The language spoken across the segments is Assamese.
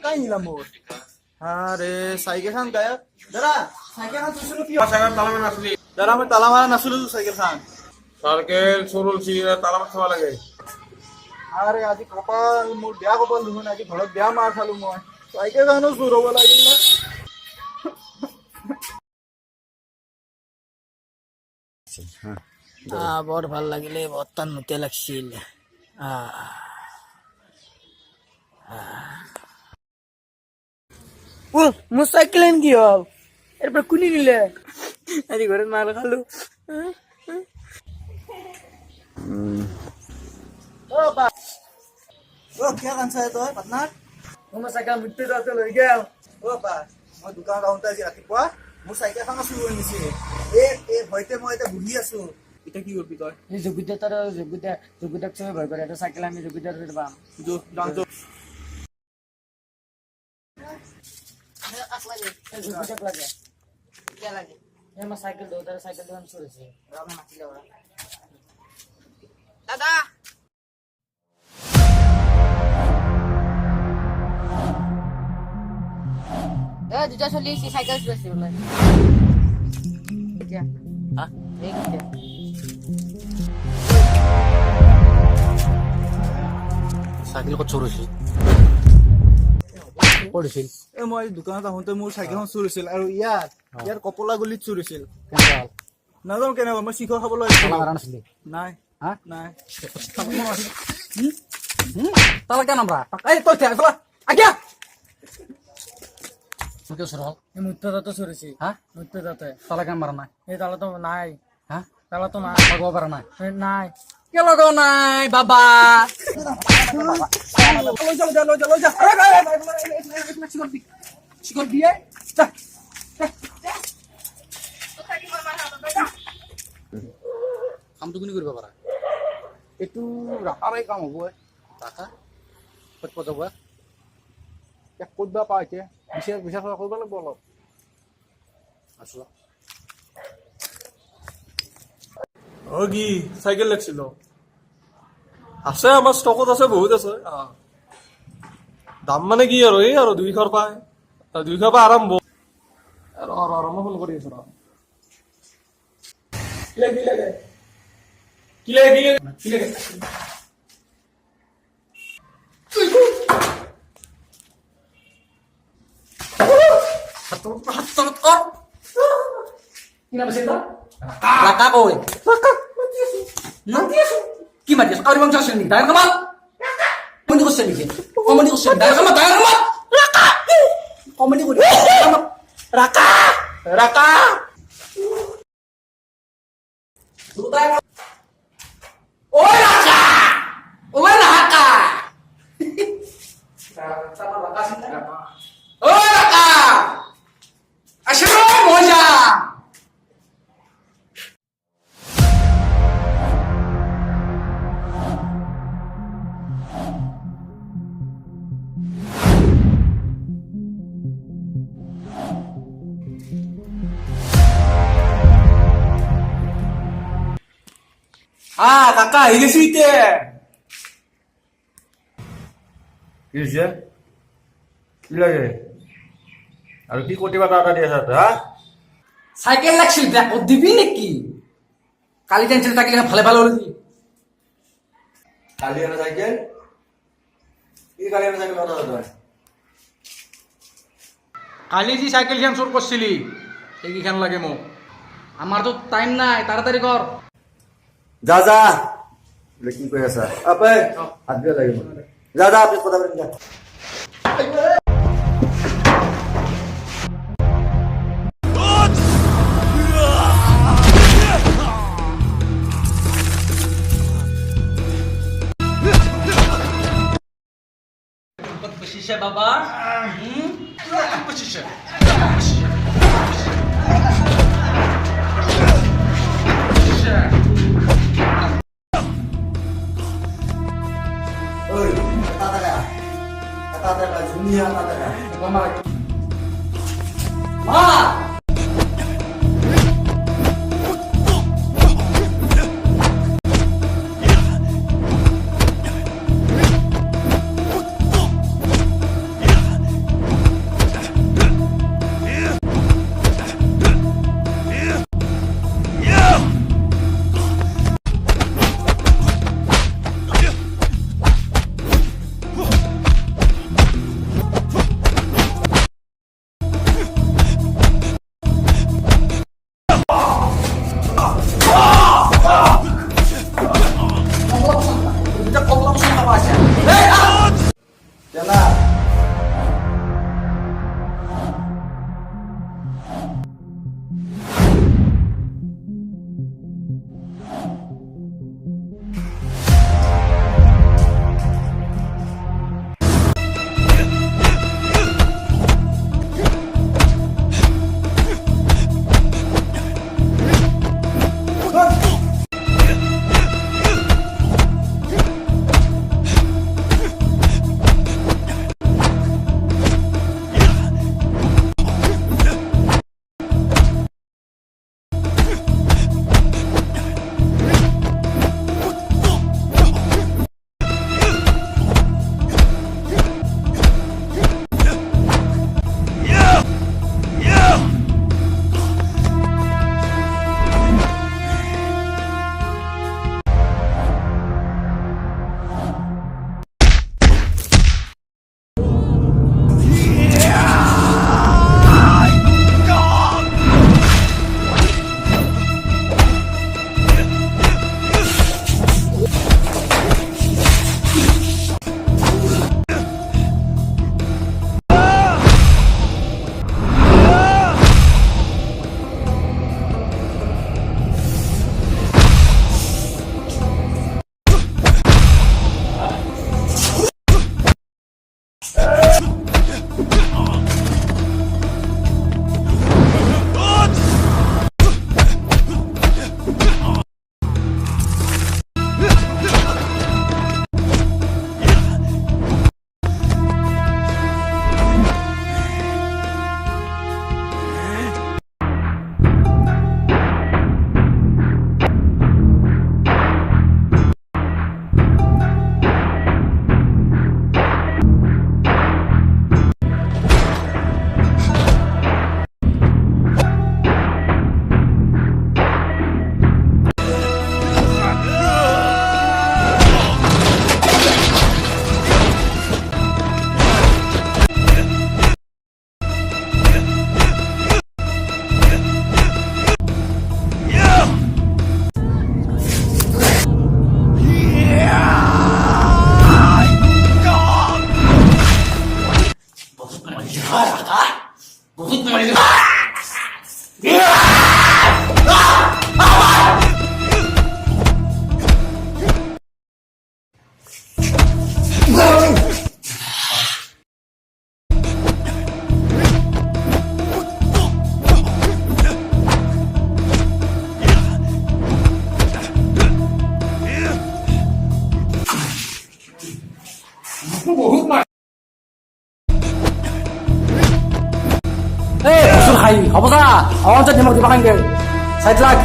काय निला मोर अरे सायकल खान काय जरा सायकल खान सुसलो কি সাইকেল তালামে নাসলি जरा मैं ताला मारा नासुलो सायकल खान সাইকেল সরল ছিল তালামে খাওয়া লাগে अरे आज कपाल मोर बेया कपाल दुखन आज घरत बेया मार खालु মই सायकल खानो सुरब লাগিল ना বৰ ভাল লাগিলে বৰ্তন মতে লাগছিল ও মোৰ সাইকেল এন কি হল এৰপৰ কুনি নিলে আজি ঘৰে মাৰ খালু ও বা ও क्या কানছা তো পাটনাৰ মোৰ সাইকেল মুটতে যাতে লৈ গেল ও বা মই দোকান আহোঁতে আজি ৰাতিপুৱা মোৰ সাইকেল খান চুৰ হৈ নিছে এ ভয়তে মই এটা বুঢ়ি আছো এটা কি করবি তই এই যোগিতাক চবে ভয় করে এটা সাইকেল আমি যোগিতার পাম যো জানতো যোগিতাক লাগে क्या লাগে এই আমার সাইকেল দো তার সাইকেল দোকান চুরেছে আমি মাটি লাও দাদা দুটা চলি সাইকেল চুরেছে বলে क्या हाँ एक সাইকেল কত চুৰিছিল কৰিছিল এ মই দোকানত আহোঁতে মোৰ চাইকেলখন চুৰিছিল আৰু ইয়াৰ কপলা গলিত চুৰিছিল কেনেকুৱা নাজানো কেনেকুৱা মই শিখৰ খাবলৈ আহিছিলোঁ নাই নাই তালা কেন আমরা এই তো চলা আজ্ঞা মুকে সর এই মুত্তদাতে চুরিছি হ্যাঁ মুত্তদাতে তালা কেন মারা নাই এই তালা তো নাই হ্যাঁ তালা তো নাই লগো পারা নাই নাই কে লগো নাই বাবা লৈ যা শিকর দিয়ে যা কামটো কোনে কৰিব পাৰা এইটো ৰাখাৰে কাম হ'ব ৰাখা ক'ত যাব ক'ত বা পায় এতিয়া বিচাৰ কৰিব লাগিব অলপ আছো কি সাইকেল লাগছিল আছে আমাৰ স্টকত আছে বহুত আছে দাম মানে কি আৰু এই আৰু 200 পায় 200 পা আৰম্ভ আৰু মই ফোন কৰি আছো কি লাগে Raka koi. Raka. Mati asu. Ki mati asu. Kau di bangsa sini. Dayar kamal. Kau mandi kusen ni. Kau mandi kusen. Dayar kamal. Raka. Kau mandi kusen. Raka. Raka. Raka. Oh Raka. Oh Raka. Sama Raka sih. Oh Raka. Asyik moja. kakak ini sih deh. কিছে কি লাগে আৰু কি কটিবা টাকা দি আছা হা সাইকেল লাগছিল ব্যাগ দিবি নাকি কালি টেনশন থাকলে ভালো ভালো হলি কালি আনা সাইকেল কি কালি আনা সাইকেল কথা হয় কালি যে সাইকেল খান চোর করছিলি এইখান লাগে মোক আমার তো টাইম নাই তাড়াতাড়ি কর যা যা কি কই আছা আপে হাত দিয়ে লাগে যা যা আপনি কথা বলেন যা Bersisya baba bersisya oi kata dunia kata Ma নাই হ'ব যা অঞ্চল নিমখ দিব খাইগে চাইড লাখ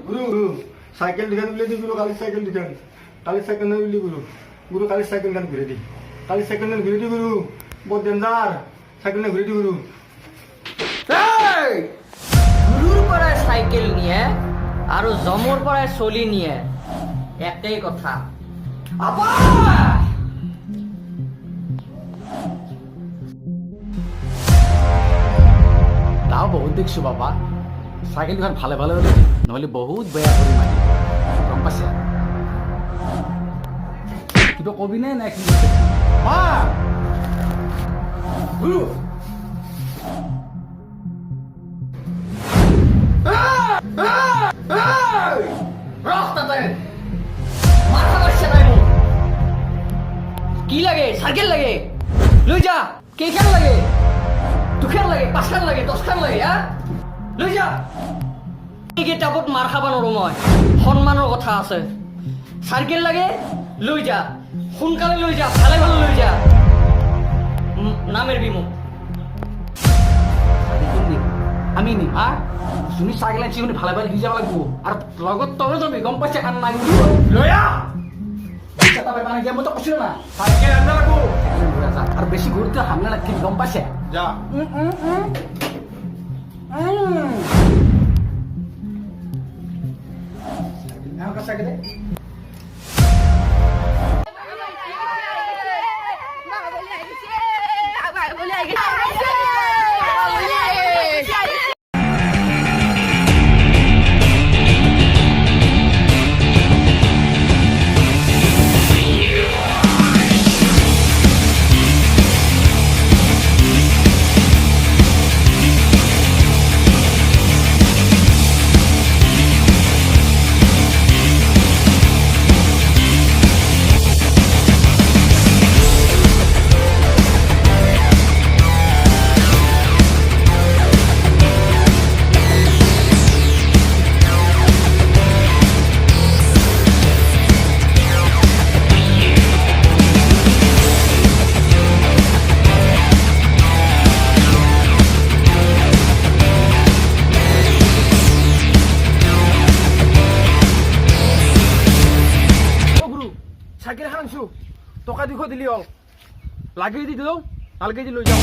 গুরু সাইকেল দিখান বলে দি গুরু কালি সাইকেল দিখান কালি সাইকেল না বলি গুরু গুরু কালি সাইকেল গান ঘুরে দি কালি সাইকেল গান ঘুরে দি গুরু বহুত ডেঞ্জার সাইকেল না ঘুরে দি গুরু গুরুর পরায় সাইকেল নিয়ে আর জমর পরায় চলি নিয়ে একটাই কথা তাও বহুত দেখছো বাবা সাইকেল দুখান ভালে ভালে হলে নহলে বহুত বেয়া কৰি মাৰি গম পাইছে কিবা কবি নে নে কি মা গুৰু কি লাগে সাইকেল লাগে লৈ যা কেইখান লাগে দুখান লাগে পাঁচখান লাগে দশখান লাগে লৈ যা এই কিতাপত মাৰ খাব নোৱাৰো মই সন্মানৰ কথা আছে চাইকেল লাগে লৈ যা সোনকালে লৈ যা ভালে ভালে লৈ যা নামেরবি মোক আমি নিম তুমি চাইকেল আনছি শুনি ভালে ভালে দি যাব লাগিব আৰু লগত তই যাবি গম পাইছে কাণ নাই লৈ আ মানে মই তো কৈছিলো না সাইকেল আনবা লাগবো আৰু বেছি গুৰুত্ব হামলা নাথাকিবি গম পাইছে যা চাইকেল এখন আনছো টকা 200 দিলি হল লাগি দি দিলো নালগে দি লৈ যাও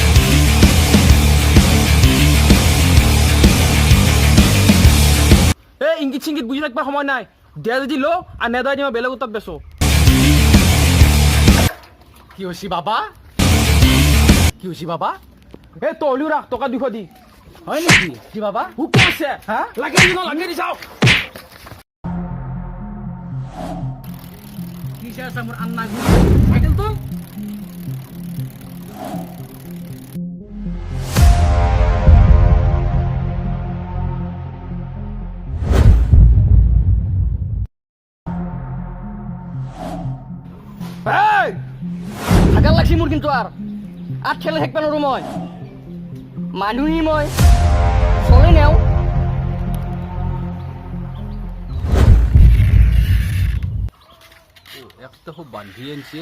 ইংগিত চিংগিত বুঝি রাখবার সময় নাই দেয়া যদি লো আর নেদাই দিমা বেলেগ উত্তর বেছো কি হৈছি বাবা কি হৈছি বাবা তলিও রাখ টকা 200 দি হয় নেকি কি বাবা হুকে আছে হ্যাঁ লাগে দি লাগে দি যাও কি আছে মোৰ আন্না সাইকেল তো হাগাল লাগছি মোৰ কিন্তু আর ঠেলে থাকবে না মই মানুষই মই চলে নেও একটা খুব বান্ধি আনছে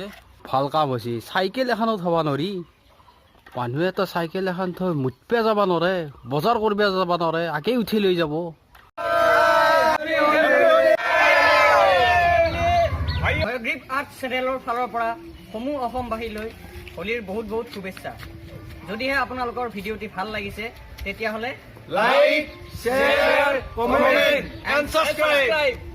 ভাল কাম হৈছে চাইকেল এখনো থব নোৱাৰি মানুহে তো চাইকেল এখন থৈ মুঠপে যাব নোৱাৰে বজাৰ কৰিব যাব নোৱাৰে আগেই উঠি লৈ যাব হয়গ্ৰীৱ আৰ্ট চেনেলৰ ফালৰ পৰা সমূহ অসমবাসীলৈ হোলীৰ বহুত বহুত শুভেচ্ছা যদিহে আপোনালোকৰ ভিডিঅ'টি ভাল লাগিছে তেতিয়াহ'লে like share comment and subscribe